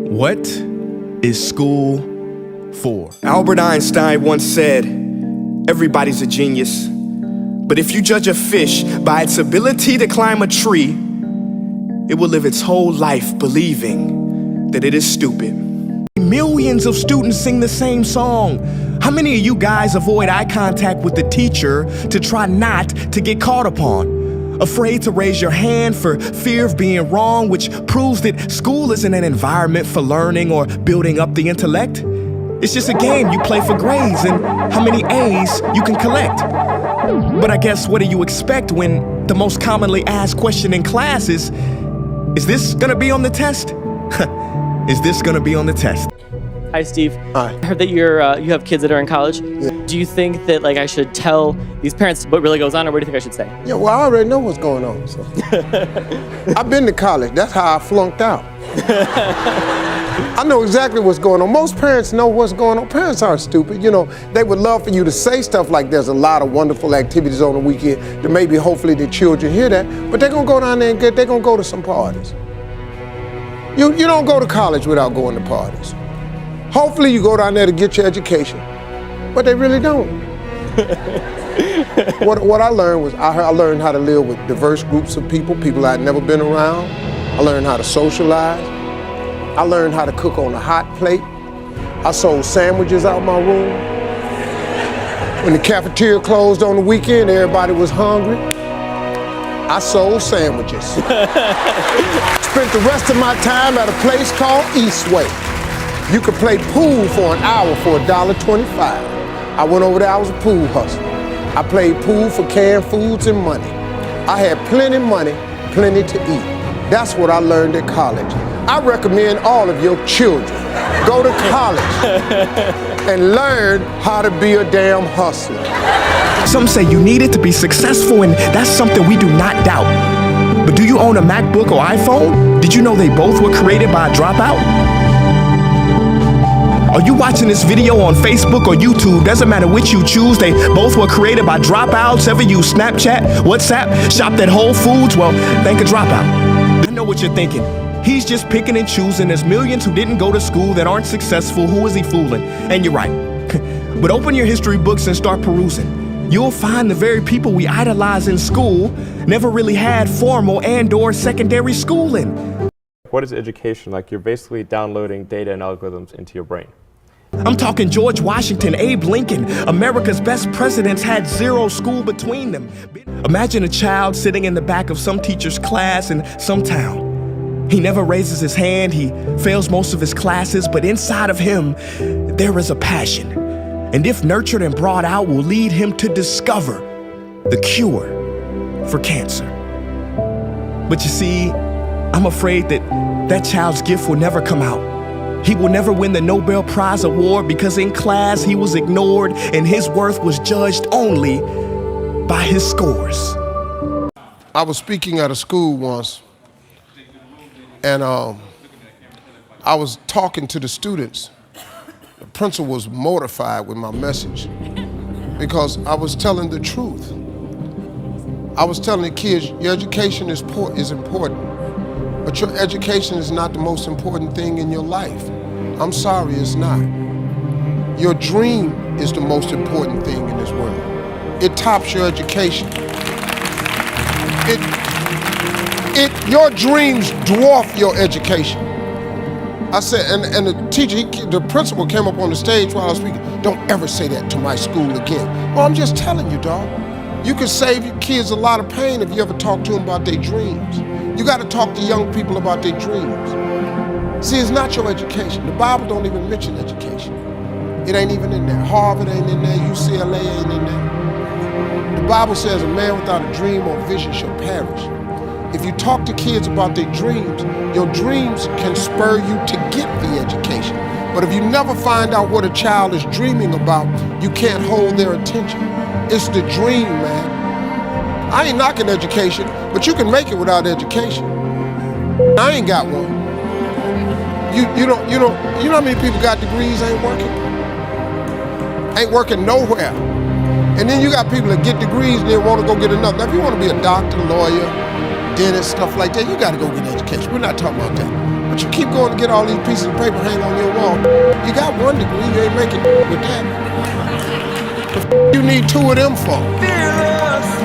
What is school for? Albert Einstein once said, everybody's a genius, but if you judge a fish by its ability to climb a tree, it will live its whole life believing that it is stupid. Millions of students sing the same song. How many of you guys avoid eye contact with the teacher to try not to get caught upon? Afraid to raise your hand for fear of being wrong, which proves that school isn't an environment for learning or building up the intellect. It's just a game you play for grades and how many A's you can collect. But I guess what do you expect when the most commonly asked question in class is this gonna be on the test? Is this gonna be on the test? Hi, Steve. Hi. I heard that you have kids that are in college. Yeah. Do you think that I should tell these parents what really goes on, or what do you think I should say? Yeah, well, I already know what's going on. So. I've been to college. That's how I flunked out. I know exactly what's going on. Most parents know what's going on. Parents aren't stupid. You know, they would love for you to say stuff like there's a lot of wonderful activities on the weekend that maybe hopefully the children hear that, but they're going to go down there and they're going to go to some parties. You don't go to college without going to parties. Hopefully you go down there to get your education, but they really don't. What I learned was I learned how to live with diverse groups of people I'd never been around. I learned how to socialize. I learned how to cook on a hot plate. I sold sandwiches out my room. When the cafeteria closed on the weekend, everybody was hungry. I sold sandwiches. Spent the rest of my time at a place called Eastway. You could play pool for an hour for $1.25. I went over there, I was a pool hustler. I played pool for canned foods and money. I had plenty money, plenty to eat. That's what I learned at college. I recommend all of your children go to college and learn how to be a damn hustler. Some say you need it to be successful, and that's something we do not doubt. But do you own a MacBook or iPhone? Did you know they both were created by a dropout? Are you watching this video on Facebook or YouTube? Doesn't matter which you choose, they both were created by dropouts. Ever use Snapchat, WhatsApp, shopped at Whole Foods? Well, thank a dropout. I know what you're thinking. He's just picking and choosing. There's millions who didn't go to school that aren't successful. Who is he fooling? And you're right. But open your history books and start perusing. You'll find the very people we idolize in school never really had formal and/or secondary schooling. What is education? Like, you're basically downloading data and algorithms into your brain. I'm talking George Washington, Abe Lincoln. America's best presidents had zero school between them. Imagine a child sitting in the back of some teacher's class in some town. He never raises his hand, he fails most of his classes, but inside of him, there is a passion. And if nurtured and brought out, will lead him to discover the cure for cancer. But you see, I'm afraid that child's gift will never come out. He will never win the Nobel Prize award because in class he was ignored and his worth was judged only by his scores. I was speaking at a school once, and I was talking to the students. The principal was mortified with my message because I was telling the truth. I was telling the kids, your education is important. But your education is not the most important thing in your life. I'm sorry, it's not. Your dream is the most important thing in this world. It tops your education. Your dreams dwarf your education. I said, and the teacher, the principal came up on the stage while I was speaking, don't ever say that to my school again. Well, I'm just telling you, dog. You can save your kids a lot of pain if you ever talk to them about their dreams. You got to talk to young people about their dreams. See, it's not your education. The Bible don't even mention education. It ain't even in there. Harvard ain't in there. UCLA ain't in there. The Bible says a man without a dream or vision shall perish. If you talk to kids about their dreams, your dreams can spur you to get the education. But if you never find out what a child is dreaming about, you can't hold their attention. It's the dream, man. I ain't knocking education, but you can make it without education. I ain't got one. You know how many people got degrees ain't working nowhere. And then you got people that get degrees and they want to go get another. Now, if you want to be a doctor, lawyer, dentist, stuff like that, you got to go get education. We're not talking about that. But you keep going to get all these pieces of paper hang on your wall. You got 1 degree, you ain't making it with that. The you need 2 of them for?